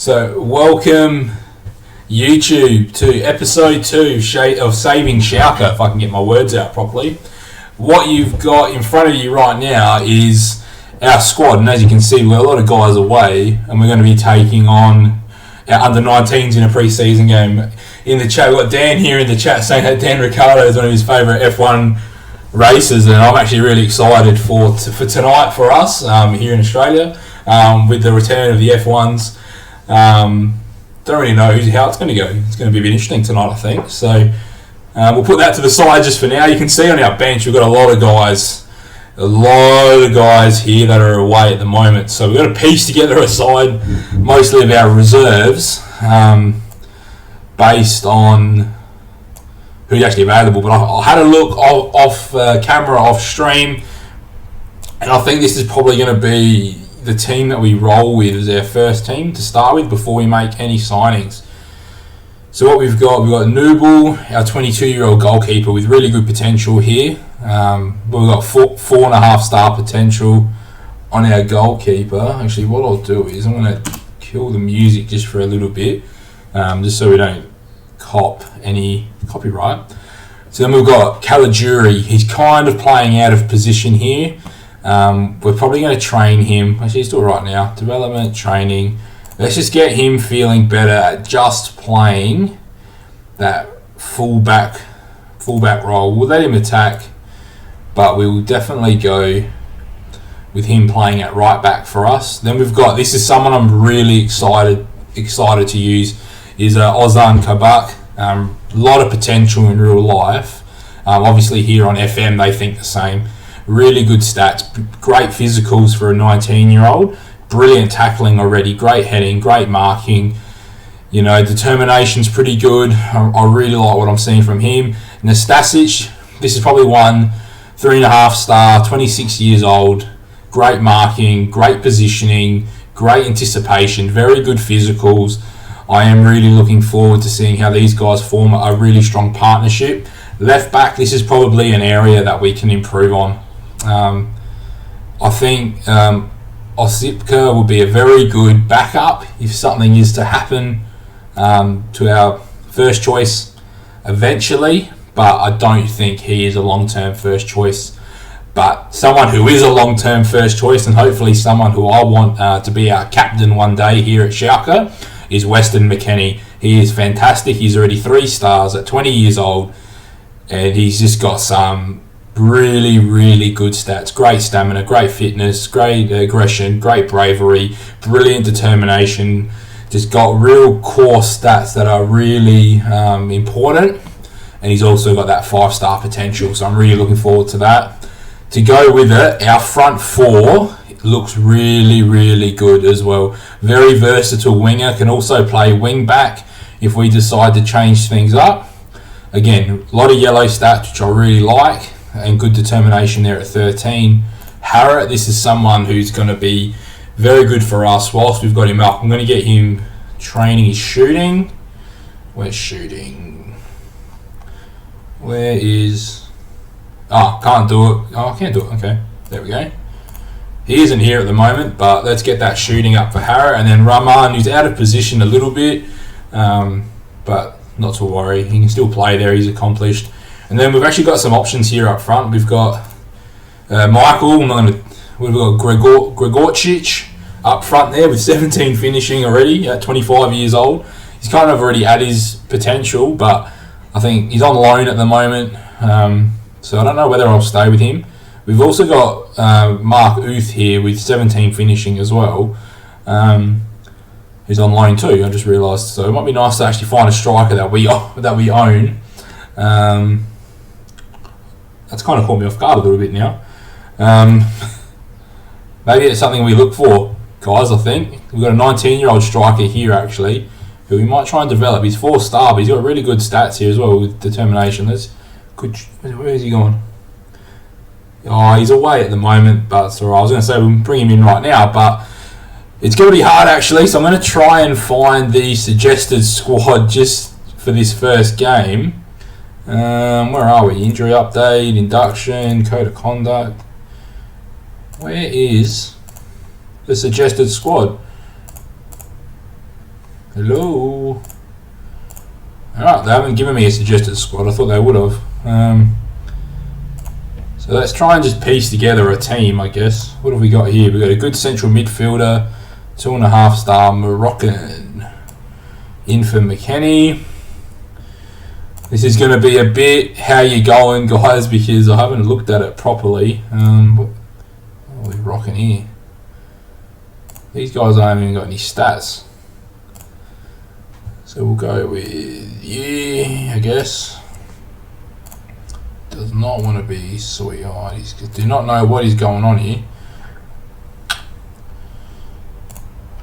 So, welcome YouTube to episode 2 of Saving Schalke, if I can get my words out properly. What you've got in front of you right now is our squad, and as you can see, we've got a lot of guys away, and we're going to be taking on our under-19s in a pre-season game. In the chat, we've got Dan here in the chat saying that Dan Ricciardo is one of his favourite F1 races, and I'm actually really excited for tonight for us here in Australia with the return of the F1s. Don't really know how it's going to go. It's going to be a bit interesting tonight, I think. So we'll put that to the side just for now. You can see on our bench we've got a lot of guys here that are away at the moment. So we've got to piece together a side, mostly of our reserves, based on who's actually available. But I had a look off camera, off stream, and I think this is probably going to be the team that we roll with as our first team to start with before we make any signings. So what we've got Nubel, our 22-year-old goalkeeper with really good potential here. We've got 4.5 star potential on our goalkeeper. Actually, what I'll do is I'm going to kill the music just for a little bit, just so we don't cop any copyright. So then we've got Caligiuri. He's kind of playing out of position here. We're probably going to train him. Actually, he's still right now. Development, training. Let's just get him feeling better at just playing that fullback role. We'll let him attack, but we will definitely go with him playing at right back for us. Then we've got, this is someone I'm really excited to use, is Ozan Kabak. A lot of potential in real life. Obviously here on FM they think the same. Really good stats, great physicals for a 19-year-old, brilliant tackling already, great heading, great marking, determination's pretty good. I really like what I'm seeing from him. Nastasic, this is probably 3.5 star, 26 years old, great marking, great positioning, great anticipation, very good physicals. I am really looking forward to seeing how these guys form a really strong partnership. Left back, this is probably an area that we can improve on. I think Osipka will be a very good backup if something is to happen to our first choice eventually, but I don't think he is a long-term first choice. But someone who is a long-term first choice, and hopefully someone who I want to be our captain one day here at Schalke, is Weston McKennie. He is fantastic. He's already 3 stars at 20 years old, and he's just got some really, really good stats. Great stamina, great fitness, great aggression, great bravery, brilliant determination. Just got real core stats that are really important. And he's also got that 5-star potential. So I'm really looking forward to that. To go with it, our front 4 looks really, really good as well. Very versatile winger. Can also play wing back if we decide to change things up. Again, a lot of yellow stats, which I really like, and good determination there at 13. Harrod, this is someone who's going to be very good for us whilst we've got him up. I'm going to get him training his shooting. Where's shooting? Where is... can't do it. I can't do it. Okay, there we go. He isn't here at the moment, but let's get that shooting up for Harrod. And then Rahman, who's out of position a little bit, but not to worry. He can still play there. He's accomplished. And then we've actually got some options here up front. We've got Michael. We've got Gregorcic up front there with 17 finishing already at 25 years old. He's kind of already at his potential, but I think he's on loan at the moment. So I don't know whether I'll stay with him. We've also got Mark Uth here with 17 finishing as well. Who's on loan too, I just realised. So it might be nice to actually find a striker that we own. That's kind of caught me off guard a little bit now. Maybe it's something we look for, guys, I think. We've got a 19-year-old striker here, actually, who we might try and develop. He's 4-star, but he's got really good stats here as well with determination. Where is he going? Oh, he's away at the moment, but it's alright. I was going to say we'll bring him in right now, but it's going to be hard, actually, so I'm going to try and find the suggested squad just for this first game. Where are we? Injury update, induction, code of conduct. Where is the suggested squad? Hello. Alright, they haven't given me a suggested squad. I thought they would have. So let's try and just piece together a team, I guess. What have we got here? We've got a good central midfielder, 2.5 star Moroccan in for McKennie. This is going to be a bit how you going, guys, because I haven't looked at it properly. What are we rocking here? These guys haven't even got any stats. So we'll go with I guess. Does not want to be sweetheart. He do not know what is going on here.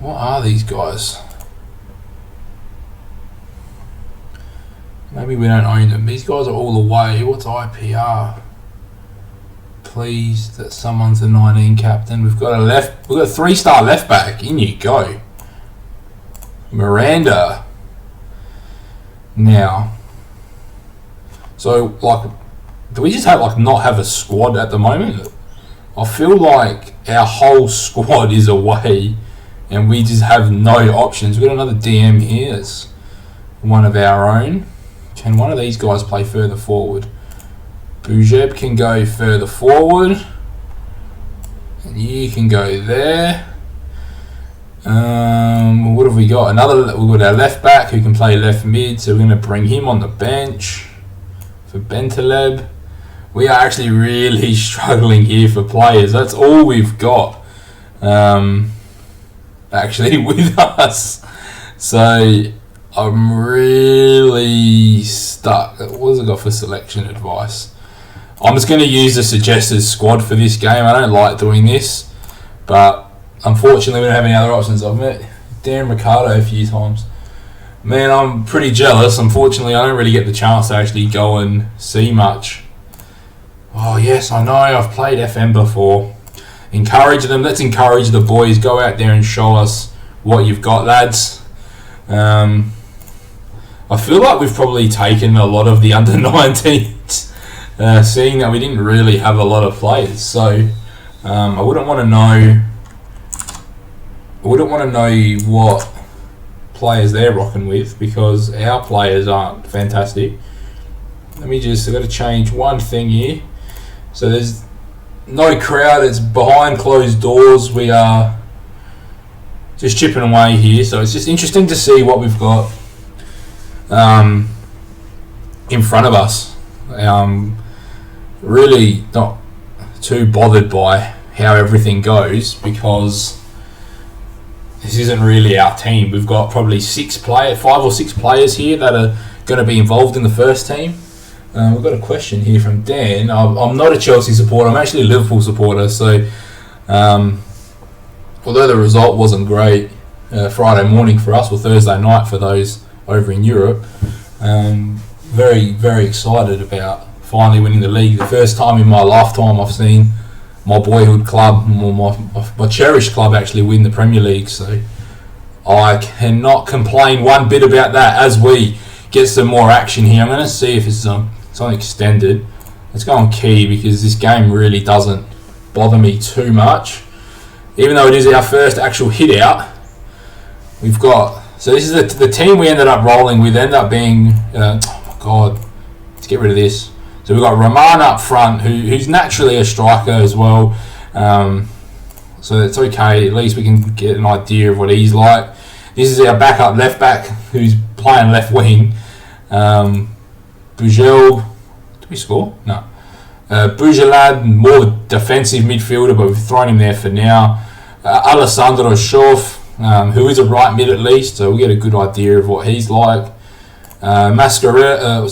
What are these guys? Maybe we don't own them. These guys are all away. What's IPR? Please, that someone's the 19 captain. We've got a 3-star left back. In you go. Miranda. Now. So, like, do we just not have a squad at the moment? I feel like our whole squad is away and we just have no options. We've got another DM here. It's one of our own. Can one of these guys play further forward? Boujeb can go further forward. And you can go there. What have we got? We've got our left back who can play left mid, so we're going to bring him on the bench for Bentaleb. We are actually really struggling here for players. That's all we've got actually with us. So I'm really stuck. What has I got for selection advice? I'm just going to use the suggested squad for this game. I don't like doing this, but unfortunately we don't have any other options. I've met Dan Ricardo a few times. Man, I'm pretty jealous. Unfortunately, I don't really get the chance to actually go and see much. Oh yes, I know. I've played FM before. Encourage them. Let's encourage the boys. Go out there and show us what you've got, lads. I feel like we've probably taken a lot of the under-19s, seeing that we didn't really have a lot of players. So I wouldn't want to know. I wouldn't want to know what players they're rocking with because our players aren't fantastic. I've got to change one thing here. So there's no crowd, it's behind closed doors. We are just chipping away here, so it's just interesting to see what we've got in front of us. Really not too bothered by how everything goes because this isn't really our team. We've got probably 5 or 6 players here that are going to be involved in the first team. We've got a question here from Dan. I'm not a Chelsea supporter. I'm actually a Liverpool supporter. So, although the result wasn't great Friday morning for us, or Thursday night for those over in Europe, very, very excited about finally winning the league. The first time in my lifetime I've seen my boyhood club, my cherished club, actually win the Premier League. So, I cannot complain one bit about that as we get some more action here. I'm going to see if it's on extended. Let's go on key because this game really doesn't bother me too much. Even though it is our first actual hit out, we've got... So this is the team we ended up rolling with. Ended up being... oh my God. Let's get rid of this. So we've got Rahman up front, who's naturally a striker as well. So it's okay. At least we can get an idea of what he's like. This is our backup left back who's playing left wing. Bujel, did we score? No. Bujelad, more defensive midfielder, but we've thrown him there for now. Alessandro Schoff, who is a right mid at least, so we get a good idea of what he's like. Mascarell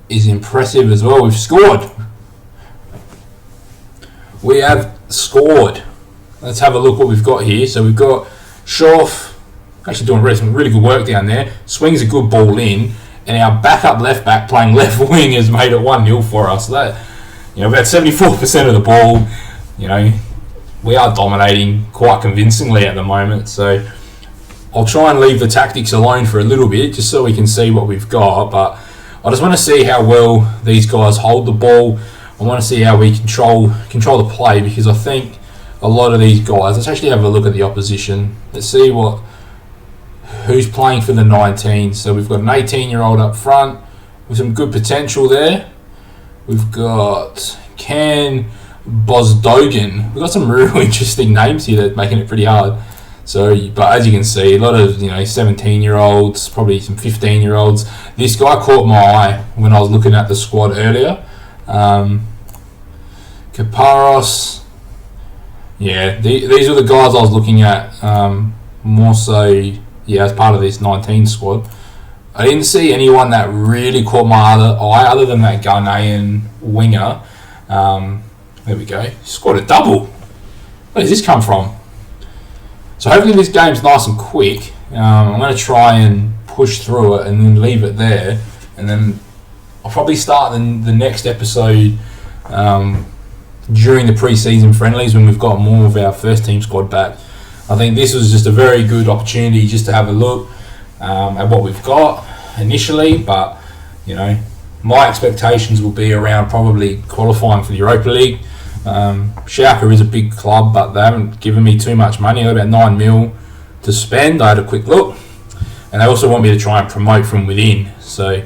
is impressive as well. We've scored. We have scored. Let's have a look what we've got here. So we've got Schoff, actually doing some really good work down there. Swings a good ball in, and our backup left back playing left wing has made it 1-0 for us. That, about 74% of the ball. We are dominating quite convincingly at the moment. So I'll try and leave the tactics alone for a little bit, just so we can see what we've got. But I just want to see how well these guys hold the ball. I want to see how we control the play, because I think a lot of these guys. Let's actually have a look at the opposition. Let's see who's playing for the 19s. So we've got an 18-year-old up front with some good potential there. We've got Can Bozdogan. We've got some real interesting names here that's making it pretty hard. So, but as you can see, a lot of 17-year-olds, probably some 15-year-olds. This guy caught my eye when I was looking at the squad earlier. Kaparos. Yeah, these are the guys I was looking at more so. Yeah, as part of this 19 squad. I didn't see anyone that really caught my eye other than that Ghanaian winger. There we go. He scored a double. Where does this come from? So hopefully this game's nice and quick. I'm going to try and push through it and then leave it there. And then I'll probably start the next episode during the pre-season friendlies when we've got more of our first team squad back. I think this was just a very good opportunity just to have a look at what we've got initially. But, my expectations will be around probably qualifying for the Europa League. Schalke is a big club, but they haven't given me too much money. I've got about 9 mil to spend. I had a quick look, and they also want me to try and promote from within. So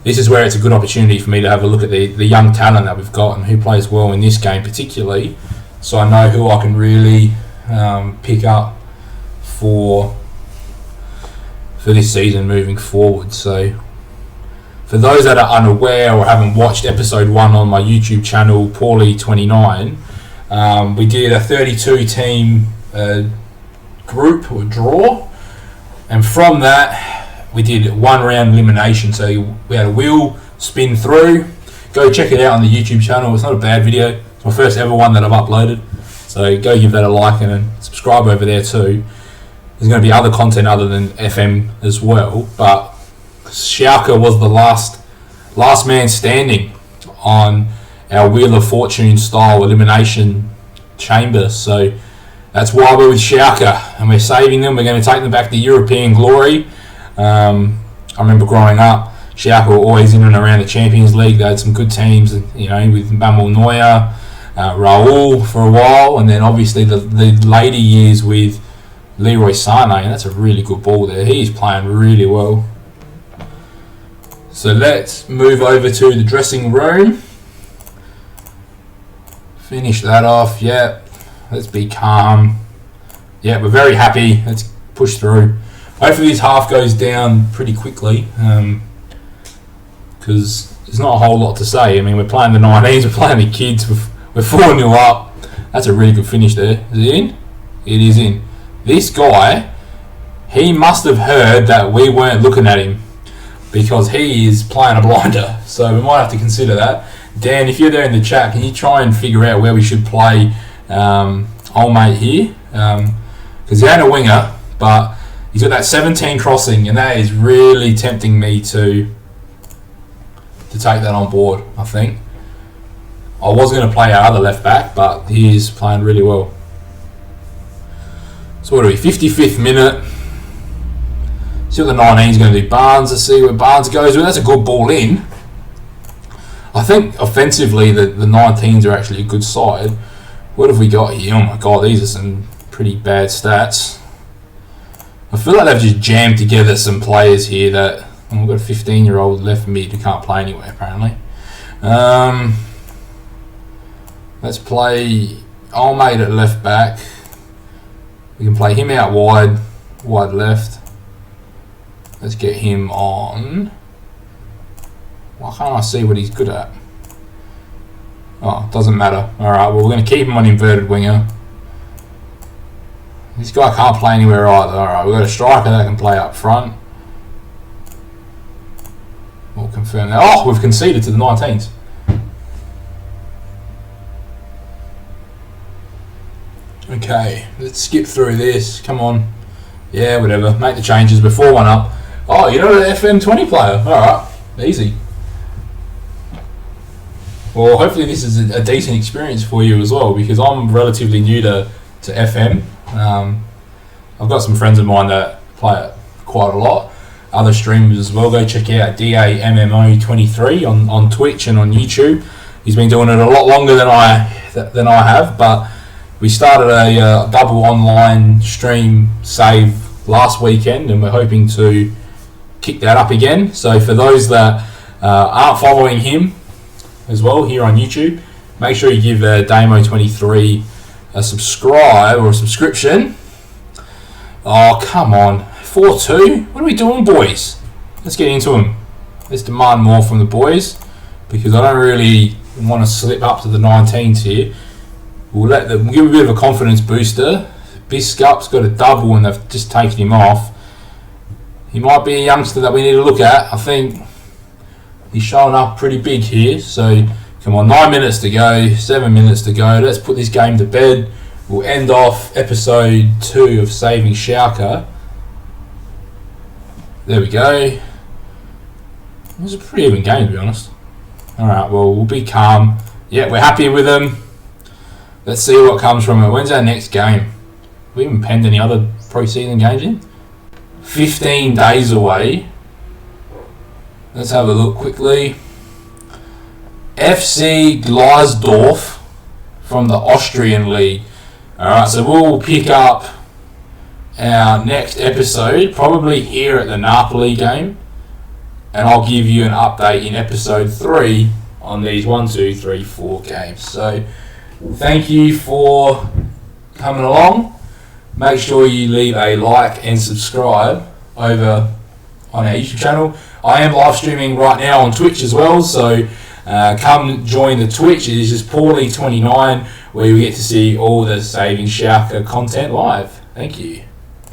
this is where it's a good opportunity for me to have a look at the young talent that we've got and who plays well in this game particularly, so I know who I can really pick up for this season moving forward. So for those that are unaware or haven't watched episode 1 on my YouTube channel, Paulie29, we did a 32 team group or draw, and from that we did 1 round elimination. So we had a wheel spin through. Go check it out on the YouTube channel. It's not a bad video. It's my first ever one that I've uploaded, so go give that a like and subscribe over there too. There's going to be other content other than FM as well, but Schalke was the last man standing on our Wheel of Fortune style elimination chamber. So that's why we're with Schalke, and we're saving them. We're going to take them back to European glory. I remember growing up, Schalke were always in and around the Champions League. They had some good teams, with Manuel Neuer, Raul for a while, and then obviously the later years with Leroy Sané, and that's a really good ball there. He's playing really well. So let's move over to the dressing room. Finish that off. Yep. Let's be calm. Yeah, we're very happy. Let's push through. Hopefully this half goes down pretty quickly, because there's not a whole lot to say. I mean, we're playing the 19s, we're playing the kids, we're 4-0 up. That's a really good finish there. Is it in? It is in. This guy, he must have heard that we weren't looking at him, because he is playing a blinder. So we might have to consider that. Dan, if you're there in the chat, can you try and figure out where we should play old mate here? Because he ain't a winger, but he's got that 17 crossing, and that is really tempting me to take that on board, I think. I was going to play our other left back, but he is playing really well. So what are we, 55th minute. See what the 19's going to do. Barnes, let's see where Barnes goes. Well, that's a good ball in. I think offensively the 19s are actually a good side. What have we got here? Oh my god, these are some pretty bad stats. I feel like they've just jammed together some players here that... we've got a 15-year-old left mid who can't play anywhere apparently. Let's play old mate at left back. We can play him out wide left. Let's get him on. Why can't I see what he's good at? Oh, doesn't matter. Alright, well, we're going to keep him on inverted winger. This guy can't play anywhere either. Alright, we've got a striker that can play up front. We'll confirm that. Oh, we've conceded to the 19s. Okay, let's skip through this. Come on. Yeah, whatever. Make the changes before 1 up. Oh, you're not an FM20 player. Alright, easy. Well, hopefully this is a decent experience for you as well, because I'm relatively new to FM. I've got some friends of mine that play it quite a lot. Other streamers as well. Go check out DAMMO23 on Twitch and on YouTube. He's been doing it a lot longer than I have, but We started a double online stream save last weekend, and we're hoping to kick that up again. So for those that aren't following him as well here on YouTube, make sure you give Damo23 a subscribe or a subscription. Oh, come on. 4-2? What are we doing, boys? Let's get into them. Let's demand more from the boys, because I don't really want to slip up to the 19s here. We'll give him a bit of a confidence booster. Biskup's got a double and they've just taken him off. He might be a youngster that we need to look at. I think he's showing up pretty big here. So, come on, 9 minutes to go, 7 minutes to go. Let's put this game to bed. We'll end off episode 2 of Saving Schalke. There we go. It was a pretty even game, to be honest. Alright, well, we'll be calm. Yeah, we're happy with them. Let's see what comes from it. When's our next game? We haven't penned any other pre-season games in? 15 days away. Let's have a look quickly. FC Gleisdorf from the Austrian League. Alright, so we'll pick up our next episode, probably here at the Napoli game. And I'll give you an update in episode 3 on these 1, 2, 3, 4 games. So, thank you for coming along. Make sure you leave a like and subscribe over on our YouTube channel. I am live streaming right now on Twitch as well, so come join the Twitch. It is just Paulie29, where you get to see all the Saving Schalke content live. Thank you.